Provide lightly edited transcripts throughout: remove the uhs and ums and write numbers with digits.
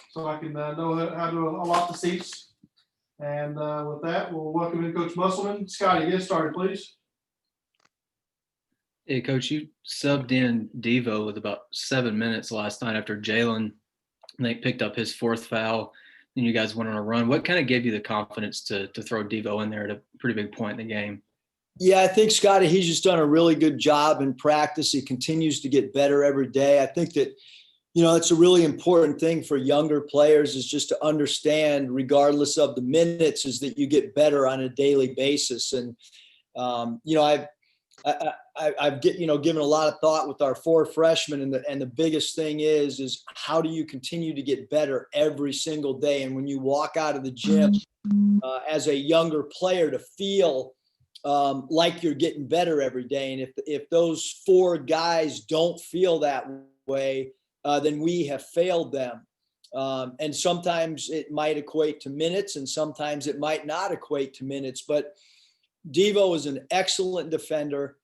so I can know how to allot the seats. And with that, we'll welcome in Coach Musselman. Scotty, get started, please. Hey, Coach, you subbed in Devo with about 7 minutes last night after Jalen, I think, picked up his fourth foul. And you guys went on a run. What kind of gave you the confidence to throw Devo in there at a pretty big point in the game? Yeah, I think, Scotty, he's just done a really good job in practice. He continues to get better every day. I think that, it's a really important thing for younger players is just to understand, regardless of the minutes, is that you get better on a daily basis. And, I've given a lot of thought with our four freshmen, and the biggest thing is how do you continue to get better every single day? And when you walk out of the gym as a younger player, to feel like you're getting better every day. And if those four guys don't feel that way, then we have failed them. And sometimes it might equate to minutes, and sometimes it might not equate to minutes. But Devo is an excellent defender.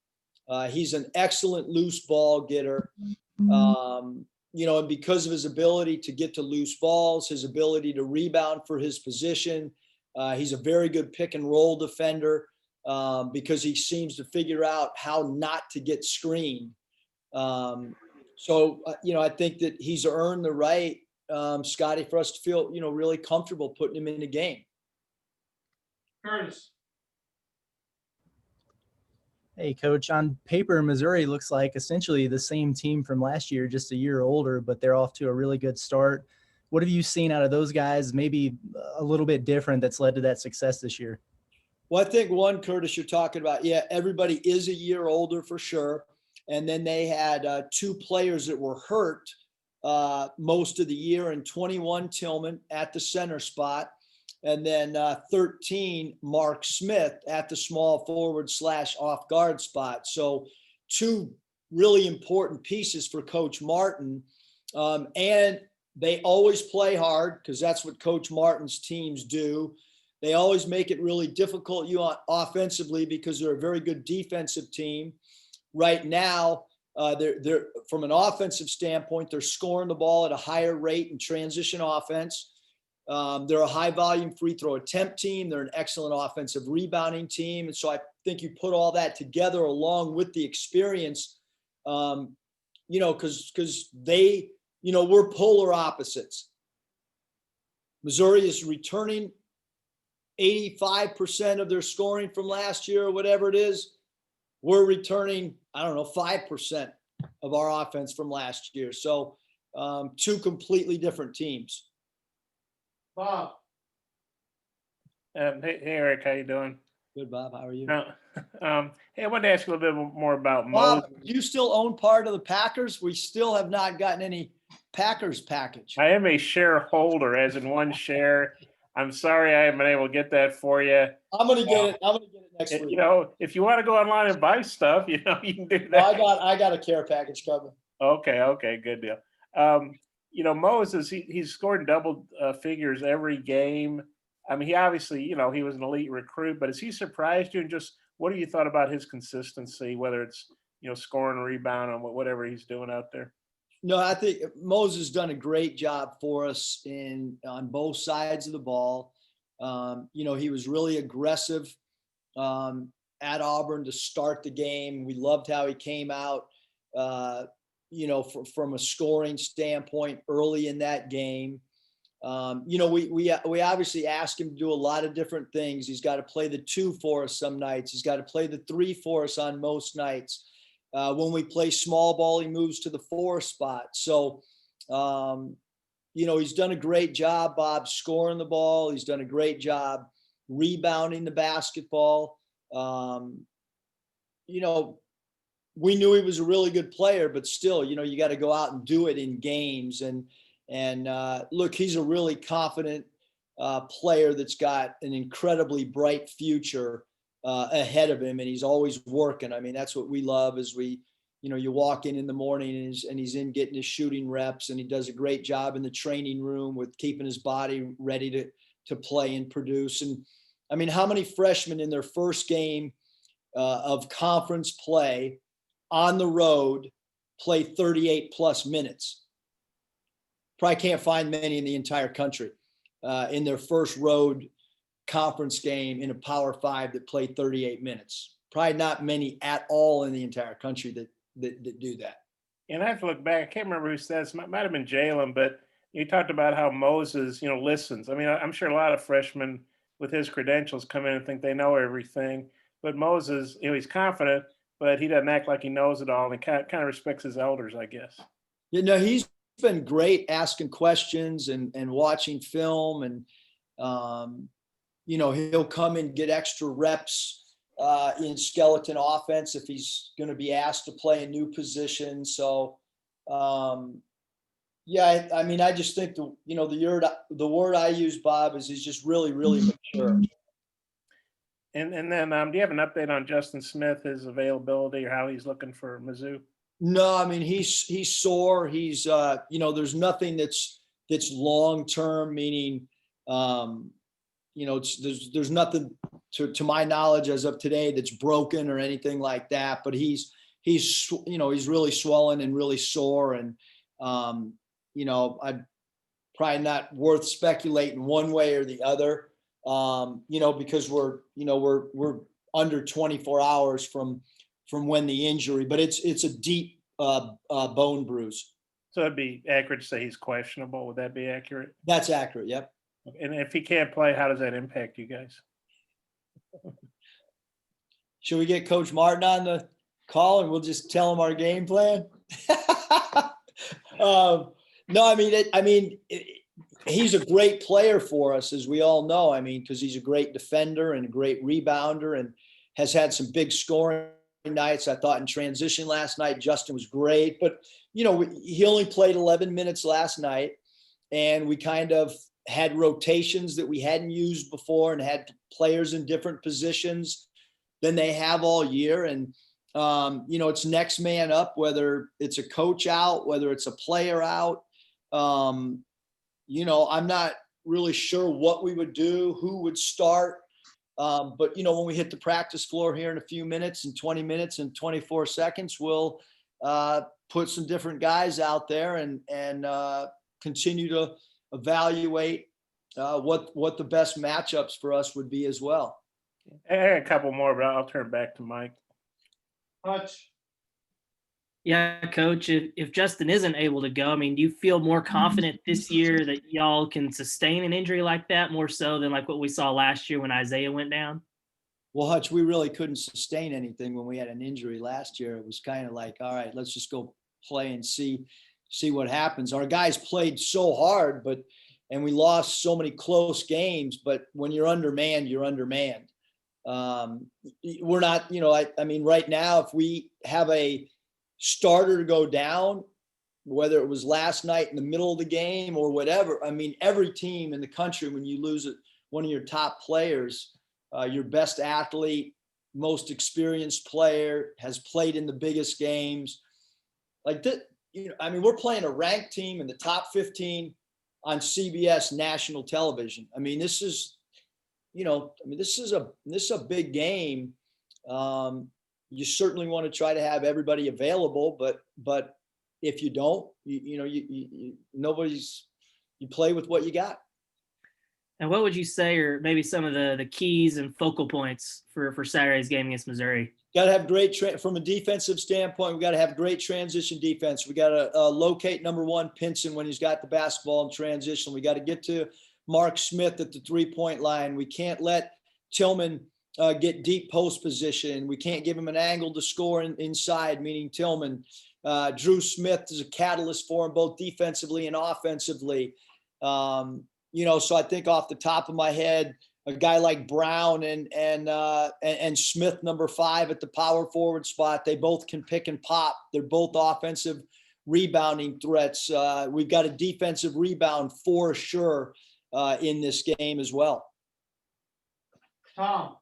He's an excellent loose ball getter. And because of his ability to get to loose balls, his ability to rebound for his position, he's a very good pick and roll defender. Because he seems to figure out how not to get screened. I think that he's earned the right, Scotty, for us to feel, really comfortable putting him in the game. Curtis. Hey, Coach, on paper, Missouri looks like essentially the same team from last year, just a year older, but they're off to a really good start. What have you seen out of those guys, maybe a little bit different, that's led to that success this year? Well, I think one, Curtis, you're talking about, everybody is a year older for sure. And then they had two players that were hurt most of the year, and 21 Tillman at the center spot, and then 13 Mark Smith at the small forward / off guard spot. So two really important pieces for Coach Martin. And they always play hard because that's what Coach Martin's teams do. They always make it really difficult offensively because they're a very good defensive team. Right now, they're from an offensive standpoint, they're scoring the ball at a higher rate in transition offense. They're a high volume free throw attempt team. They're an excellent offensive rebounding team. And so I think you put all that together along with the experience, because they, we're polar opposites. Missouri is returning 85% of their scoring from last year or whatever it is. We're returning, 5% of our offense from last year. So two completely different teams. Bob. Hey, Eric, how you doing? Good, Bob. How are you? Hey, I wanted to ask you a little bit more about Bob, Moses. you still own part of the Packers? We still have not gotten any Packers package. I am a shareholder, as in one share. I'm sorry I haven't been able to get that for you. I'm gonna get it. I'm gonna get it next week. If you want to go online and buy stuff, you can do that. I got a care package coming. Okay, good deal. Moses, he's scored double figures every game. I mean, he obviously, he was an elite recruit, but has he surprised you? And just what have you thought about his consistency, whether it's, scoring, rebound, and whatever he's doing out there? No, I think Moses has done a great job for us on both sides of the ball. He was really aggressive at Auburn to start the game. We loved how he came out, from a scoring standpoint early in that game. We obviously asked him to do a lot of different things. He's got to play the 2 for us some nights. He's got to play the 3 for us on most nights. When we play small ball, he moves to the 4 spot. So, he's done a great job, Bob, scoring the ball. He's done a great job rebounding the basketball. We knew he was a really good player, but still, you got to go out and do it in games. And look, he's a really confident player that's got an incredibly bright future ahead of him, and he's always working. I mean, that's what we love is you walk in the morning and he's in getting his shooting reps, and he does a great job in the training room with keeping his body ready to play and produce. And I mean, how many freshmen in their first game of conference play on the road play 38 plus minutes? probably can't find many in the entire country in their first road conference game in a Power 5 that played 38 minutes. Probably not many at all in the entire country that do that. And I have to look back. I can't remember who said this. Might have been Jalen, but you talked about how Moses, listens. I mean, I'm sure a lot of freshmen with his credentials come in and think they know everything. But Moses, he's confident, but he doesn't act like he knows it all, and kind of respects his elders, I guess. He's been great asking questions and watching film, and he'll come and get extra reps in skeleton offense if he's going to be asked to play a new position. So, I just think the word I use, Bob, is he's just really, really mature. And then, do you have an update on Justin Smith, his availability, or how he's looking for Mizzou? No, I mean, he's sore. He's there's nothing that's long term, meaning there's nothing to my knowledge as of today that's broken or anything like that. But he's really swollen and really sore, and I'm probably not worth speculating one way or the other. Because we're under 24 hours from when the injury, but it's a deep bone bruise. So it'd be accurate to say he's questionable. Would that be accurate? That's accurate. Yep. And if he can't play, how does that impact you guys? Should we get Coach Martin on the call and we'll just tell him our game plan? No, he's a great player for us, as we all know. Because he's a great defender and a great rebounder, and has had some big scoring nights. I thought in transition last night, Justin was great, but he only played 11 minutes last night, and we kind of had rotations that we hadn't used before and had players in different positions than they have all year. And, it's next man up, whether it's a coach out, whether it's a player out. I'm not really sure what we would do, who would start. But when we hit the practice floor here in a few minutes and 20 minutes and 24 seconds, we'll put some different guys out there and continue to evaluate what the best matchups for us would be as well. I had a couple more, but I'll turn back to Mike. Hutch. Yeah, Coach, if Justin isn't able to go, do you feel more confident this year that y'all can sustain an injury like that, more so than like what we saw last year when Isaiah went down? Well, Hutch, we really couldn't sustain anything when we had an injury last year. It was kind of like, all right, let's just go play and see what happens. Our guys played so hard, and we lost so many close games, but when you're undermanned, you're undermanned. We're not, right now, if we have a starter to go down, whether it was last night in the middle of the game or whatever, every team in the country, when you lose one of your top players, your best athlete, most experienced player, has played in the biggest games like that. We're playing a ranked team in the top 15 on CBS national television. This is a big game. You certainly want to try to have everybody available, but if you don't, you play with what you got. And what would you say are maybe some of the keys and focal points for Saturday's game against Missouri? Got to have great from a defensive standpoint. We got to have great transition defense. We got to locate number one Pinson when he's got the basketball in transition. We got to get to Mark Smith at the 3-point line. We can't let Tillman get deep post position. We can't give him an angle to score inside, meaning Tillman. Drew Smith is a catalyst for him both defensively and offensively. So I think off the top of my head, a guy like Brown and Smith, number 5 at the power forward spot, they both can pick and pop. They're both offensive rebounding threats. We've got a defensive rebound for sure in this game as well. Tom.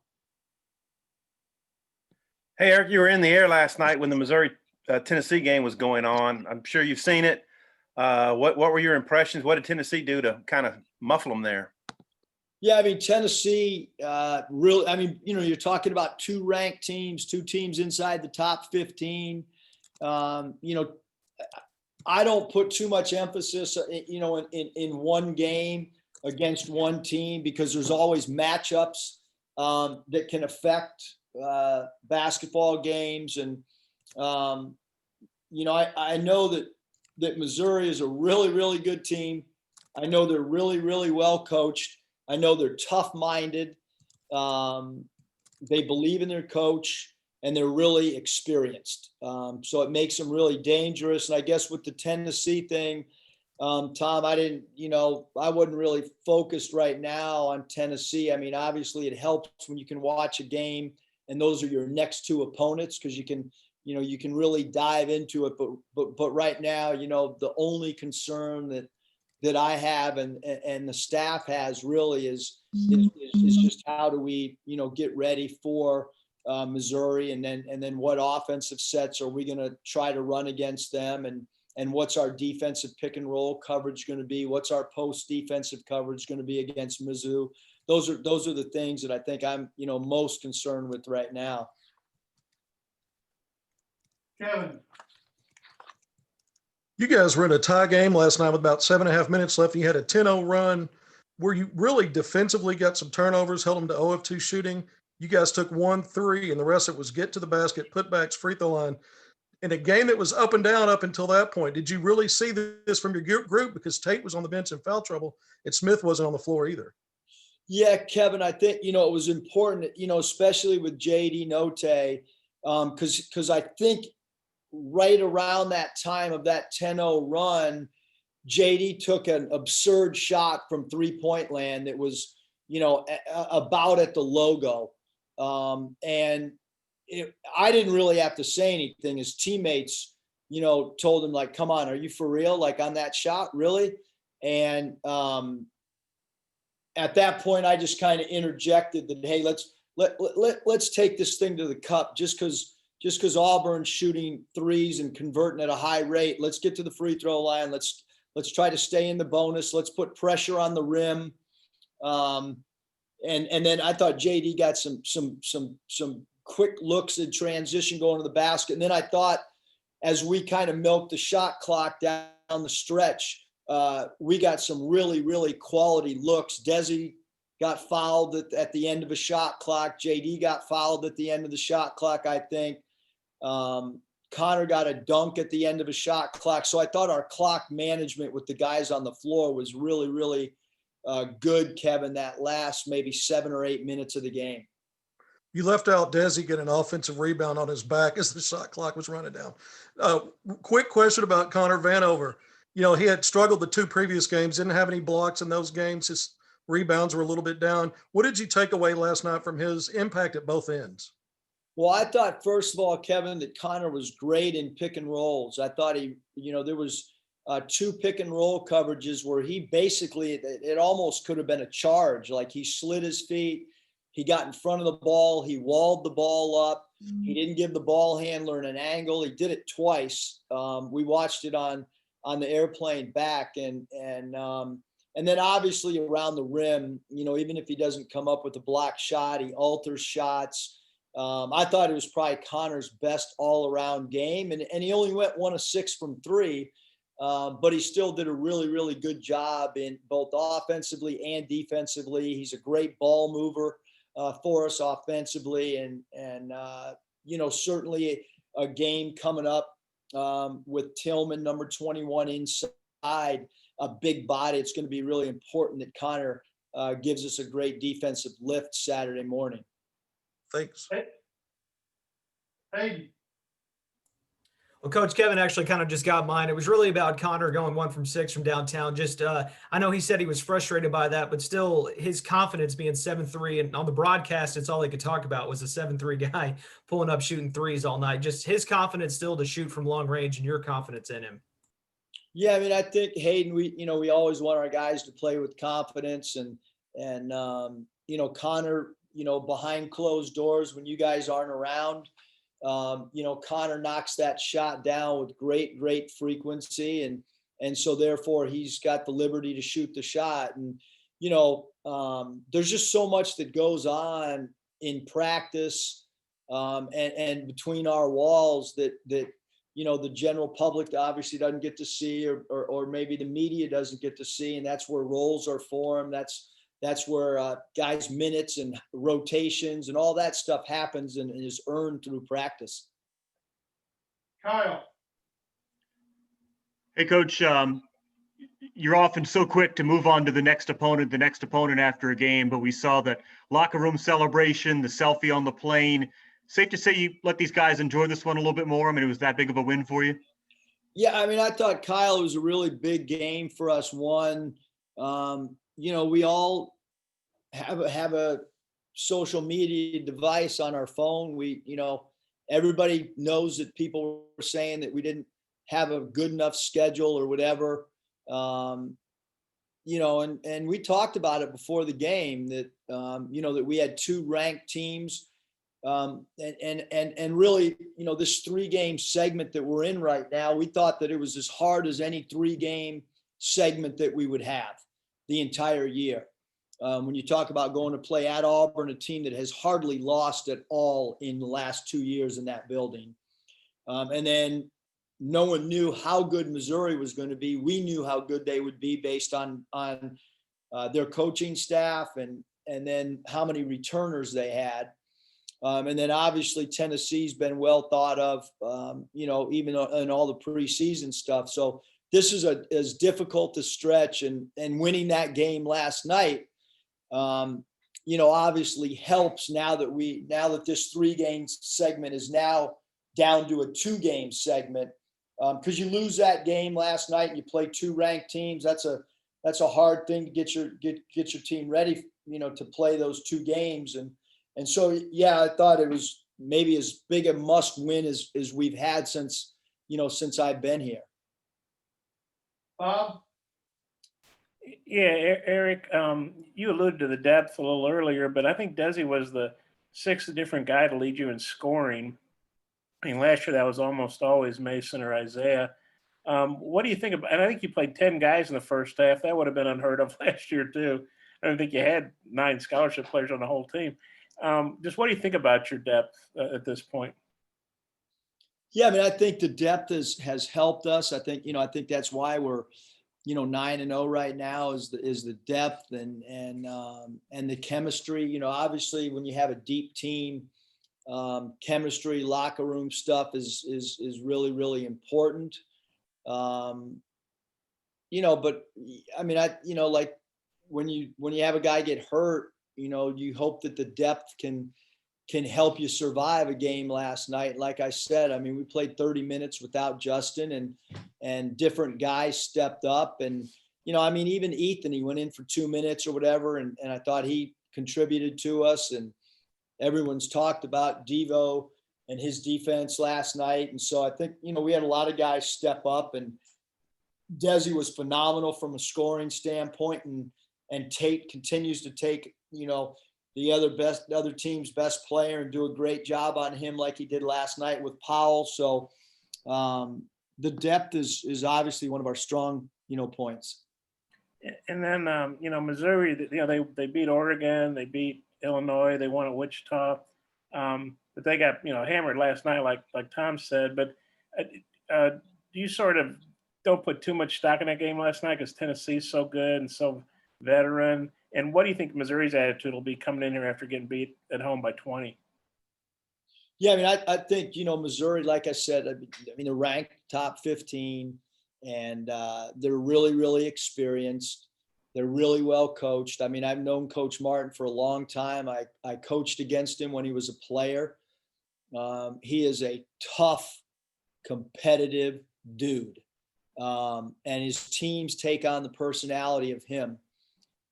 Hey, Eric, you were in the air last night when the Missouri-Tennessee game was going on. I'm sure you've seen it. What were your impressions? What did Tennessee do to kind of muffle them there? Yeah, Tennessee really, you're talking about 2 ranked teams, 2 teams inside the top 15. I don't put too much emphasis, in one game against one team, because there's always matchups that can affect basketball games. And, I know that Missouri is a really, really good team. I know they're really, really well coached. I know they're tough-minded. They believe in their coach, and they're really experienced. So it makes them really dangerous. And I guess with the Tennessee thing, Tom, I wasn't really focused right now on Tennessee. I mean, obviously it helps when you can watch a game and those are your next two opponents, because you can really dive into it. But right now, the only concern that I have and the staff has really is just how do we, get ready for Missouri, and then what offensive sets are we going to try to run against them, and what's our defensive pick and roll coverage going to be? What's our post defensive coverage going to be against Mizzou? Those are the things that I think I'm, most concerned with right now. Kevin. You guys were in a tie game last night with about 7.5 minutes left. You had a 10-0 run where you really defensively got some turnovers, held them to 0 of 2 shooting. You guys took 1-3, and the rest of it was get to the basket, putbacks, free throw line. In a game that was up and down up until that point, did you really see this from your group? Because Tate was on the bench in foul trouble, and Smith wasn't on the floor either. Yeah, Kevin, I think, it was important, especially with JD Notae, because I think right around that time of that 10-0 run, JD took an absurd shot from 3-point land that was, about at the logo. And I didn't really have to say anything. His teammates, told him, like, come on, are you for real? Like, on that shot, really? And at that point, I just kind of interjected that, hey, let's take this thing to the cup. Just because Auburn's shooting threes and converting at a high rate, let's get to the free throw line. Let's try to stay in the bonus. Let's put pressure on the rim. And then I thought JD got some quick looks in transition going to the basket. And then I thought, as we kind of milked the shot clock down the stretch, we got some really, really quality looks. Desi got fouled at the end of a shot clock. JD got fouled at the end of the shot clock, I think. Connor got a dunk at the end of a shot clock. So I thought our clock management with the guys on the floor was really, really good, Kevin, that last maybe 7 or 8 minutes of the game. You left out Desi get an offensive rebound on his back as the shot clock was running down. Quick question about Connor Vanover. He had struggled the 2 previous games, didn't have any blocks in those games. His rebounds were a little bit down. What did you take away last night from his impact at both ends? Well, I thought, first of all, Kevin, that Connor was great in pick and rolls. I thought there was 2 pick and roll coverages where he basically, it almost could have been a charge. Like, he slid his feet, he got in front of the ball, he walled the ball up. He didn't give the ball handler an angle. He did it twice. We watched it on the airplane back, and then obviously around the rim, even if he doesn't come up with a block shot, he alters shots. I thought it was probably Connor's best all-around game, and he only went 1 of 6 from 3, but he still did a really, really good job in both offensively and defensively. He's a great ball mover for us offensively, and certainly a game coming up with Tillman, number 21, inside, a big body. It's going to be really important that Connor gives us a great defensive lift Saturday morning. Thanks. Hey, Well, Coach Kevin actually kind of just got mine. It was really about Connor going 1 from 6 from downtown. Just, I know he said he was frustrated by that, but still his confidence being 7-3, and on the broadcast, it's all he could talk about was a 7-3 guy pulling up shooting threes all night. Just his confidence still to shoot from long range, and your confidence in him. Yeah, I mean, I think Hayden, we always want our guys to play with confidence, and Connor, behind closed doors when you guys aren't around, Connor knocks that shot down with great frequency, and so therefore he's got the liberty to shoot the shot. And there's just so much that goes on in practice and between our walls that the general public obviously doesn't get to see, or maybe the media doesn't get to see. And that's where roles are formed. That's where guys' minutes and rotations and all that stuff happens and is earned through practice. Kyle. Hey, Coach, you're often so quick to move on to the next opponent after a game, but we saw the locker room celebration, the selfie on the plane. Safe to say you let these guys enjoy this one a little bit more? I mean, it was that big of a win for you? Yeah, I mean, I thought, Kyle, it was a really big game for us. One, we all have a social media device on our phone. Everybody knows that people were saying that we didn't have a good enough schedule or whatever. And we talked about it before the game that, that we had 2 ranked teams. And really, this 3-game segment that we're in right now, we thought that it was as hard as any 3-game segment that we would have the entire year. When you talk about going to play at Auburn, a team that has hardly lost at all in the last 2 years in that building. And then no one knew how good Missouri was going to be. We knew how good they would be based on their coaching staff and then how many returners they had. And then obviously Tennessee's been well thought of, even in all the preseason stuff. So this is as difficult a stretch, and winning that game last night, obviously helps now that this 3-game segment is now down to a 2-game segment. Because you lose that game last night and you play 2 ranked teams. That's a hard thing to get your team ready, to play those 2 games. And so, yeah, I thought it was maybe as big a must win as we've had since I've been here. Bob. Yeah, Eric, you alluded to the depth a little earlier, but I think Desi was the 6th different guy to lead you in scoring. I mean, last year that was almost always Mason or Isaiah. What do you think about? And I think you played 10 guys in the first half. That would have been unheard of last year too. I don't think you had 9 scholarship players on the whole team. Just what do you think about your depth at this point? Yeah, I mean, I think the depth has helped us. I think that's why we're 9-0 right now is the depth and the chemistry. Obviously when you have a deep team, chemistry, locker room stuff is really, really important. But I mean, like when you have a guy get hurt, you hope that the depth can help you survive a game last night. Like I said, I mean, we played 30 minutes without Justin and different guys stepped up. And, I mean, even Ethan, he went in for 2 minutes or whatever. And I thought he contributed to us. And everyone's talked about Devo and his defense last night. And so I think, we had a lot of guys step up, and Desi was phenomenal from a scoring standpoint, and Tate continues to take, the other team's best player and do a great job on him like he did last night with Powell. So the depth is obviously one of our strong, points. And then, Missouri, they beat Oregon, they beat Illinois, they won at Wichita, but they got, hammered last night, like Tom said. But do you sort of don't put too much stock in that game last night because Tennessee's so good and so veteran? And what do you think Missouri's attitude will be coming in here after getting beat at home by 20? Yeah, I mean, I think, Missouri, like I said, I mean, they're ranked top 15, and they're really, really experienced. They're really well coached. I mean, I've known Coach Martin for a long time. I coached against him when he was a player. He is a tough, competitive dude. And his teams take on the personality of him.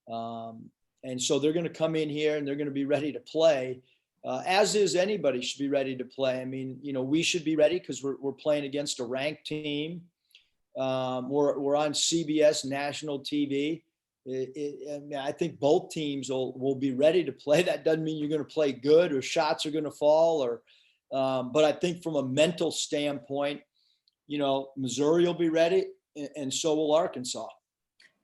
And so they're going to come in here and they're going to be ready to play, as is anybody should be ready to play. I mean, we should be ready because we're playing against a ranked team. We're on CBS national TV. I think both teams will be ready to play. That doesn't mean you're going to play good or shots are going to fall, but I think from a mental standpoint, Missouri will be ready, and so will Arkansas.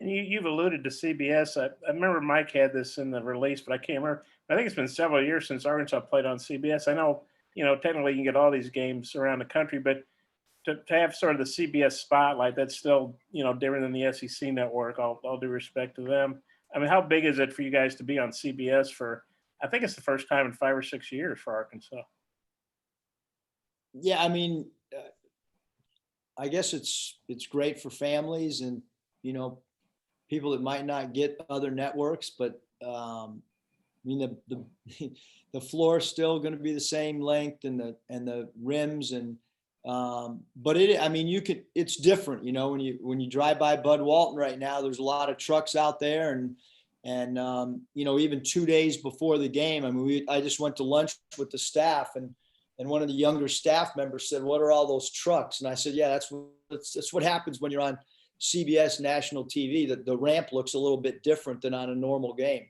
And you've alluded to CBS. I remember Mike had this in the release, but I can't remember. I think it's been several years since Arkansas played on CBS. I know, technically you can get all these games around the country, but to have sort of the CBS spotlight, that's still, different than the SEC network. All due respect to them. I mean, how big is it for you guys to be on CBS for, I think it's the first time in 5 or 6 years for Arkansas. Yeah, I mean, I guess it's great for families and, people that might not get other networks, but I mean, the floor is still going to be the same length and the rims but it's different, when you drive by Bud Walton right now, there's a lot of trucks out there and even 2 days before the game, I mean, I just went to lunch with the staff and one of the younger staff members said, "What are all those trucks?" And I said, "Yeah, that's what happens when you're on CBS national TV, that the ramp looks a little bit different than on a normal game."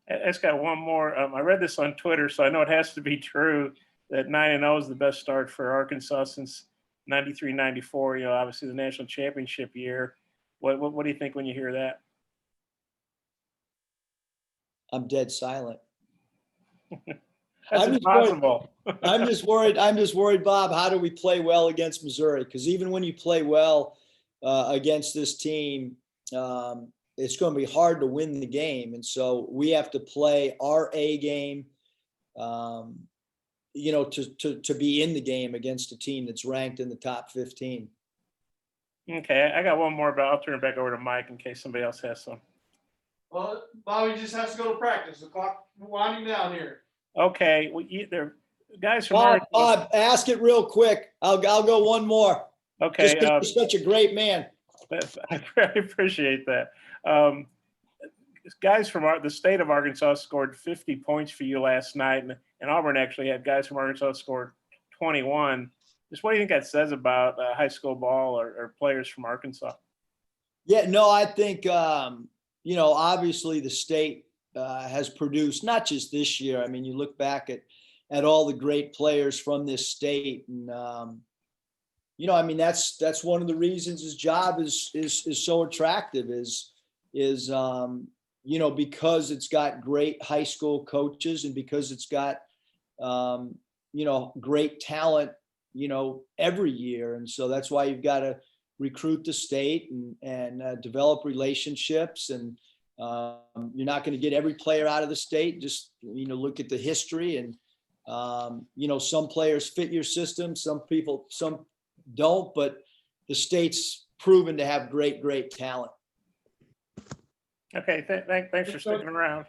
I just got one more. I read this on Twitter, so I know it has to be true that 9-0 is the best start for Arkansas since 93-94. Obviously the national championship year. What do you think when you hear that? I'm dead silent. That's impossible. I'm just worried, Bob. How do we play well against Missouri? Because even when you play well against this team, it's going to be hard to win the game. And so we have to play our A game, to be in the game against a team that's ranked in the top 15. Okay, I got one more, but I'll turn it back over to Mike in case somebody else has some. Well, Bobby just has to go to practice. The clock winding down here. Okay, well, there guys from Bob, ask it real quick. I'll go one more. Okay, Just 'cause you're such a great man. I appreciate that. Guys from the state of Arkansas scored 50 points for you last night, and Auburn actually had guys from Arkansas scored 21. Just what do you think that says about high school ball or players from Arkansas? Yeah, no, I think obviously the state has produced, not just this year. I mean, you look back at all the great players from this state, and I mean, that's one of the reasons his job is so attractive is because it's got great high school coaches and because it's got great talent every year. And so that's why you've got to recruit the state and develop relationships. And you're not going to get every player out of the state. Just look at the history and some players fit your system, some don't, but the state's proven to have great talent. Okay, thanks for sticking around.